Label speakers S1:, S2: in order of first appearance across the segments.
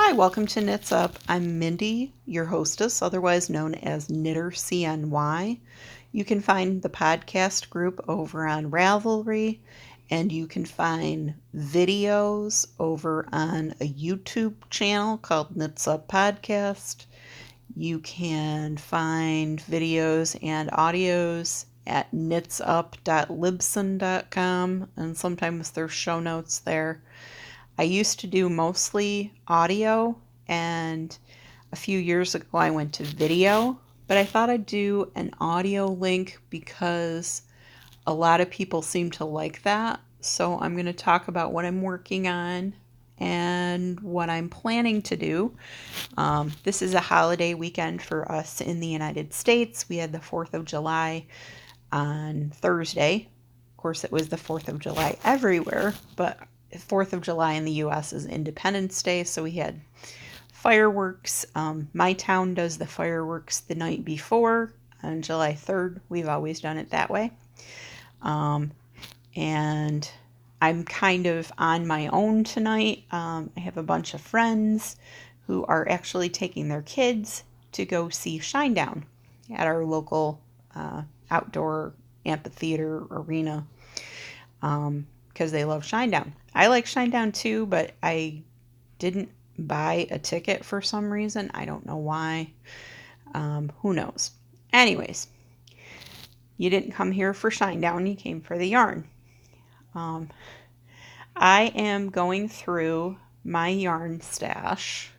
S1: Hi, welcome to Knits Up. I'm Mindy, your hostess, otherwise known as Knitter CNY. You can find the podcast group over on Ravelry, and you can find videos over on a YouTube channel called Knits Up Podcast. You can find videos and audios at knitsup.libsyn.com, and sometimes there's show notes there. I used to do mostly audio, and a few years ago I went to video, but I thought I'd do an audio link because a lot of people seem to like that. So I'm going to talk about what I'm working on and what I'm planning to do. This is a holiday weekend for us in the United States. We had the 4th of July on Thursday. Of course, it was the 4th of July everywhere, but 4th of July in the U.S. is Independence Day, so we had fireworks. My town does the fireworks the night before on July 3rd. We've always done it that way. And I'm kind of on my own tonight. I have a bunch of friends who are actually taking their kids to go see Shinedown at our local outdoor amphitheater arena because they love Shinedown. I like Shinedown too, but I didn't buy a ticket for some reason. I don't know why. Who knows? Anyways, you didn't come here for Shinedown, you came for the yarn. I am going through my yarn stash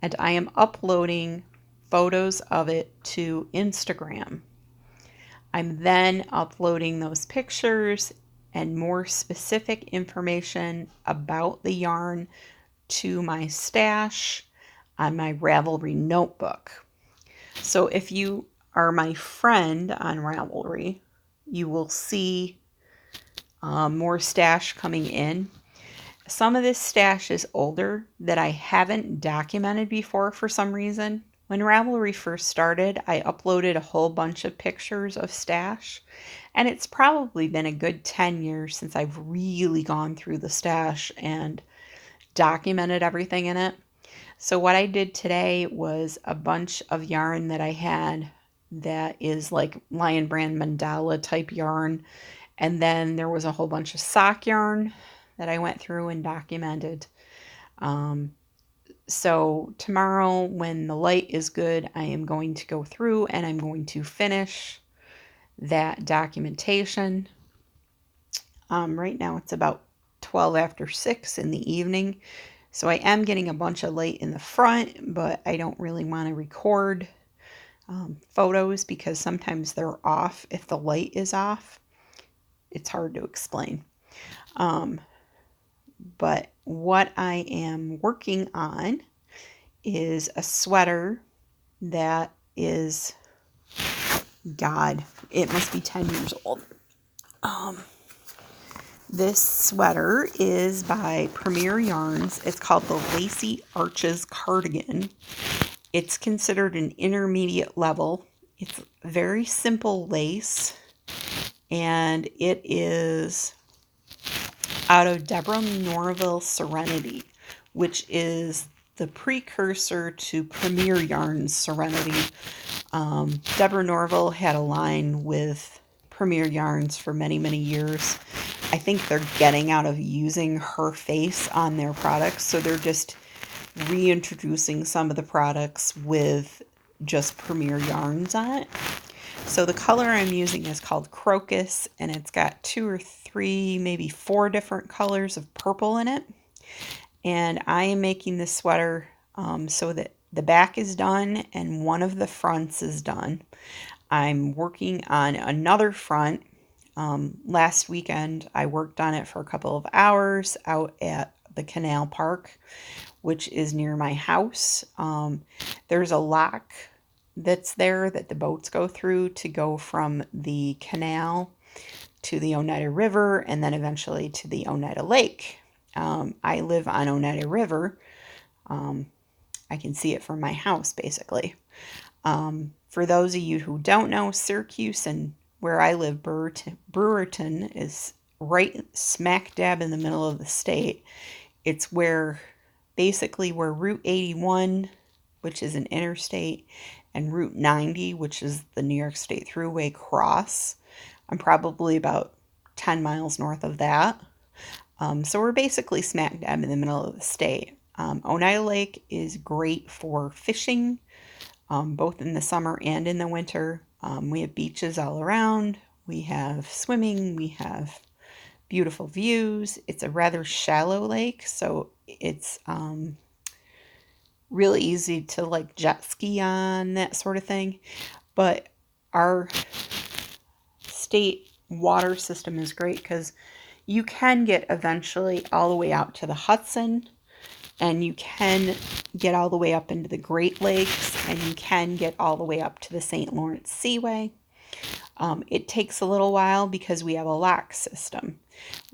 S1: and I am uploading photos of it to Instagram. I'm then uploading those pictures and more specific information about the yarn to my stash on my Ravelry notebook. So if you are my friend on Ravelry, you will see more stash coming in. Some of this stash is older that I haven't documented before for some reason. When Ravelry first started, I uploaded a whole bunch of pictures of stash, and it's probably been a good 10 years since I've really gone through the stash and documented everything in it. So what I did today was a bunch of yarn that I had that is like Lion Brand mandala type yarn, and then there was a whole bunch of sock yarn that I went through and documented. So tomorrow when the light is good, I am going to go through and I'm going to finish that documentation. Right now it's about 12 after 6 in the evening. So I am getting a bunch of light in the front, but I don't really want to record photos because sometimes they're off. If the light is off, it's hard to explain. But what I am working on is a sweater that is, God, it must be 10 years old. This sweater is by Premier Yarns. It's called the Lacy Arches Cardigan. It's considered an intermediate level. It's very simple lace, and it is out of Deborah Norville Serenity, which is the precursor to Premier Yarns Serenity. Deborah Norville had a line with Premier Yarns for many, many years. I think they're getting out of using her face on their products, so they're just reintroducing some of the products with just Premier Yarns on it. So the color I'm using is called Crocus, and it's got 2 or 3, maybe 4 different colors of purple in it. And I am making this sweater so that the back is done and one of the fronts is done. I'm working on another front. Last weekend I worked on it for a couple of hours out at the Canal Park, which is near my house. There's a lock that's there that the boats go through to go from the canal to the Oneida River and then eventually to the Oneida Lake. I live on Oneida River. I can see it from my house, basically. For those of you who don't know, Syracuse and where I live, Brewerton, is right smack dab in the middle of the state. It's where basically where Route 81, which is an interstate, and Route 90, which is the New York State Thruway, cross. I'm probably about 10 miles north of that. So we're basically smack dab in the middle of the state. Oneida Lake is great for fishing, both in the summer and in the winter. We have beaches all around. We have swimming. We have beautiful views. It's a rather shallow lake, so it's really easy to like jet ski on, that sort of thing. But our state water system is great because you can get eventually all the way out to the Hudson, and you can get all the way up into the Great Lakes, and you can get all the way up to the St. Lawrence Seaway. It takes a little while because we have a lock system,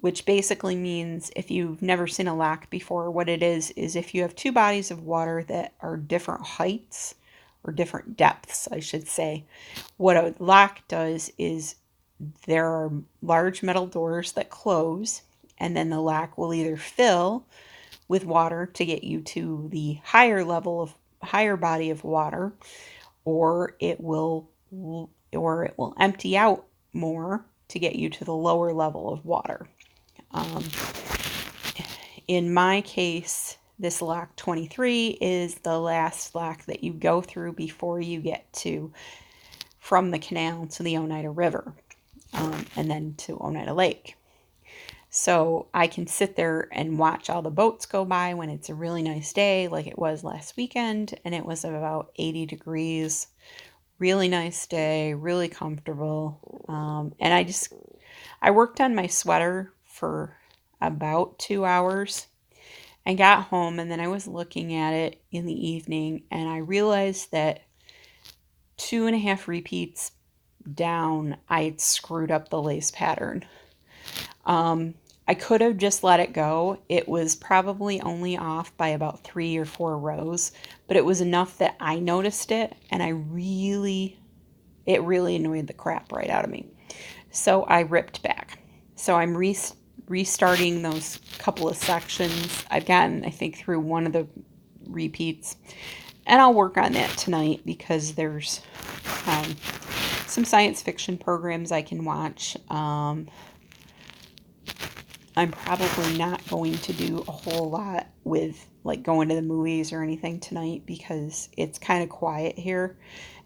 S1: which basically means, if you've never seen a lock before, what it is if you have two bodies of water that are different heights, or different depths, I should say. What a lock does is there are large metal doors that close, and then the lock will either fill with water to get you to the higher body of water, or it will empty out more to get you to the lower level of water. In my case, this lock 23 is the last lock that you go through before you get from the canal to the Oneida River, and then to Oneida Lake. So I can sit there and watch all the boats go by when it's a really nice day, like it was last weekend, and it was about 80 degrees. Really nice day, really comfortable. And I worked on my sweater for about 2 hours and got home, and then I was looking at it in the evening, and I realized that 2.5 repeats down, I had screwed up the lace pattern. I could have just let it go. It was probably only off by about 3 or 4 rows, but it was enough that I noticed it, and it really annoyed the crap right out of me. So I ripped back. So I'm restarting those couple of sections. I've gotten, I think, through one of the repeats, and I'll work on that tonight because there's some science fiction programs I can watch. I'm probably not going to do a whole lot with like going to the movies or anything tonight because it's kind of quiet here.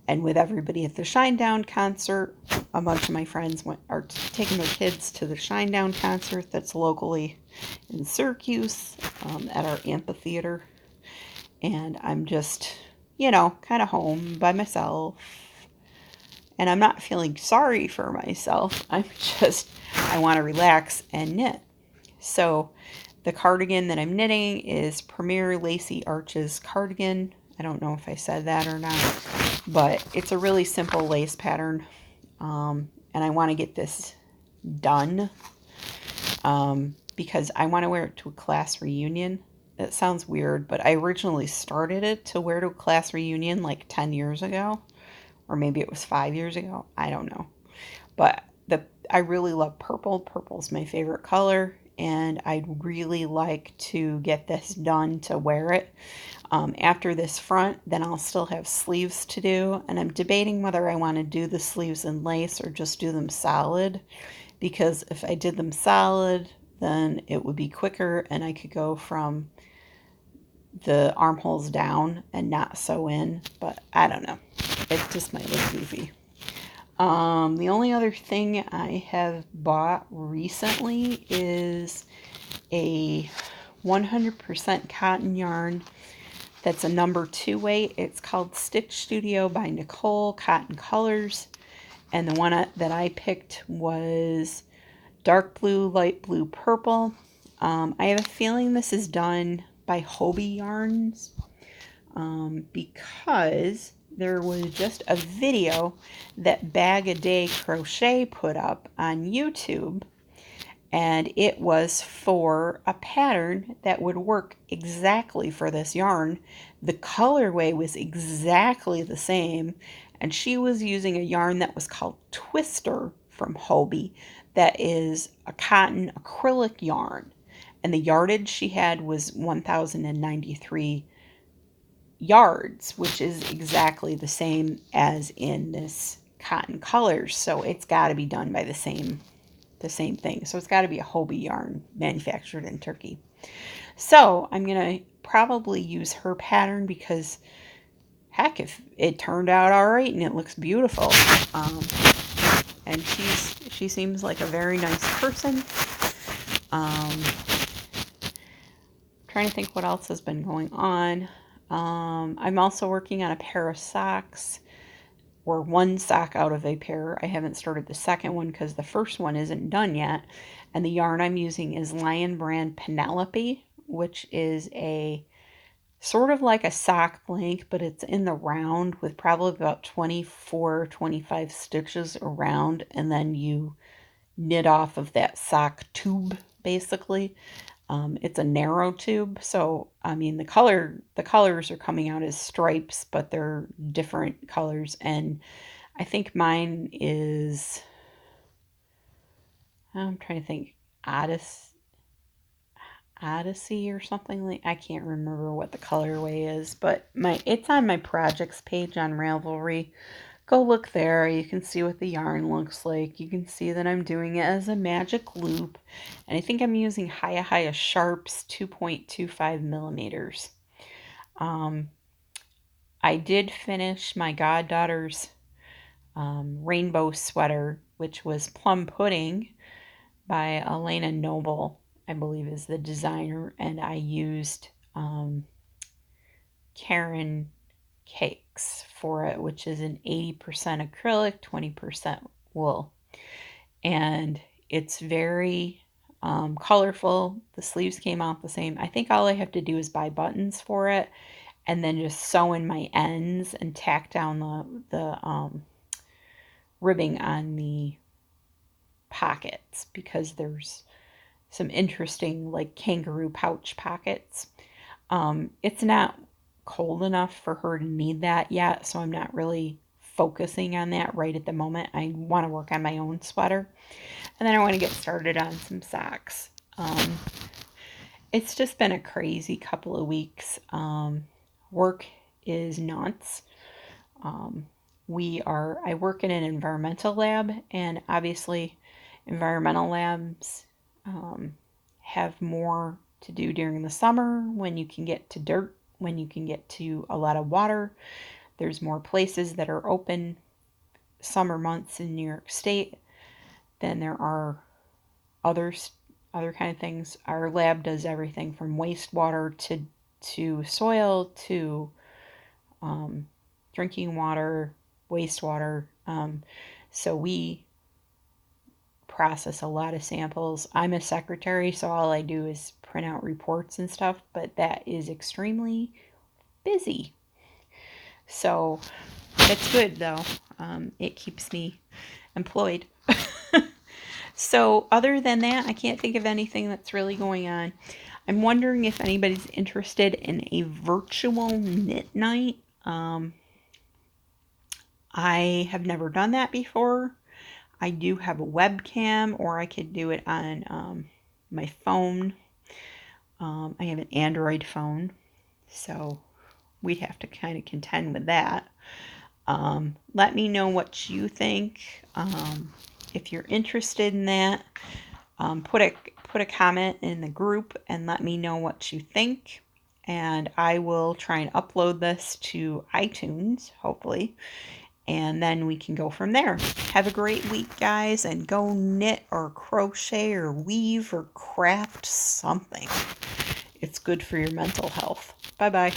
S1: And with everybody at the Shinedown concert, a bunch of my friends are taking their kids to the Shinedown concert that's locally in Syracuse, at our amphitheater. And I'm just, kind of home by myself. And I'm not feeling sorry for myself. I want to relax and knit. So the cardigan that I'm knitting is Premier Lacy Arches cardigan. I don't know if I said that or not, but it's a really simple lace pattern. And I want to get this done because I want to wear it to a class reunion. It sounds weird, but I originally started it to wear to a class reunion like 10 years ago, or maybe it was 5 years ago. I don't know. But I really love purple. Purple's my favorite color, and I'd really like to get this done to wear it. After this front, then I'll still have sleeves to do, and I'm debating whether I want to do the sleeves in lace or just do them solid, because if I did them solid, then it would be quicker and I could go from the armholes down and not sew in, but I don't know. It just might look goofy. The only other thing I have bought recently is a 100% cotton yarn that's a number 2 weight. It's called Stitch Studio by Nicole Cotton Colors, and the one that I picked was dark blue, light blue, purple. I have a feeling this is done by Hobie Yarns, because there was just a video that Bag a Day Crochet put up on YouTube, and it was for a pattern that would work exactly for this yarn. The colorway was exactly the same, and she was using a yarn that was called Twister from Hobie, that is a cotton acrylic yarn. and the yardage she had was 1,093 yards, which is exactly the same as in this Cotton Colors. So it's got to be done by the same thing. So it's got to be a Hobbii yarn manufactured in Turkey. So I'm going to probably use her pattern because, heck, if it turned out all right and it looks beautiful, and she seems like a very nice person. Trying to think what else has been going on. I'm also working on a pair of socks, or one sock out of a pair. I haven't started the second one because the first one isn't done yet. And the yarn I'm using is Lion Brand Penelope, which is a sort of like a sock blank, but it's in the round with probably about 24, 25 stitches around, and then you knit off of that sock tube, basically. It's a narrow tube, so I mean the colors are coming out as stripes, but they're different colors, and I think mine is, I'm trying to think, Odyssey or something like, I can't remember what the colorway is, but it's on my projects page on Ravelry. Go look there. You can see what the yarn looks like. You can see that I'm doing it as a magic loop. And I think I'm using Hiya Sharps 2.25 millimeters. I did finish my goddaughter's rainbow sweater, which was Plum Pudding by Elena Noble, I believe is the designer. And I used Karen Cakes for it, which is an 80% acrylic, 20% wool. And it's very colorful. The sleeves came out the same. I think all I have to do is buy buttons for it and then just sew in my ends and tack down the ribbing on the pockets, because there's some interesting like kangaroo pouch pockets. It's not cold enough for her to need that yet, so I'm not really focusing on that right at the moment. I want to work on my own sweater, and then I want to get started on some socks. It's just been a crazy couple of weeks. Work is nuts. I work in an environmental lab, and obviously environmental labs have more to do during the summer when you can get to dirt, when you can get to a lot of water. There's more places that are open summer months in New York State than there are other kind of things. Our lab does everything from wastewater to soil to drinking water, wastewater. So we process a lot of samples. I'm a secretary, so all I do is print out reports and stuff, but that is extremely busy. So that's good, though. It keeps me employed. So other than that, I can't think of anything that's really going on. I'm wondering if anybody's interested in a virtual knit night. I have never done that before. I do have a webcam, or I could do it on my phone. I have an Android phone, so we'd have to kind of contend with that. Let me know what you think. If you're interested in that, put a comment in the group and let me know what you think. And I will try and upload this to iTunes, hopefully. And then we can go from there. Have a great week, guys, and go knit or crochet or weave or craft something. It's good for your mental health. Bye-bye.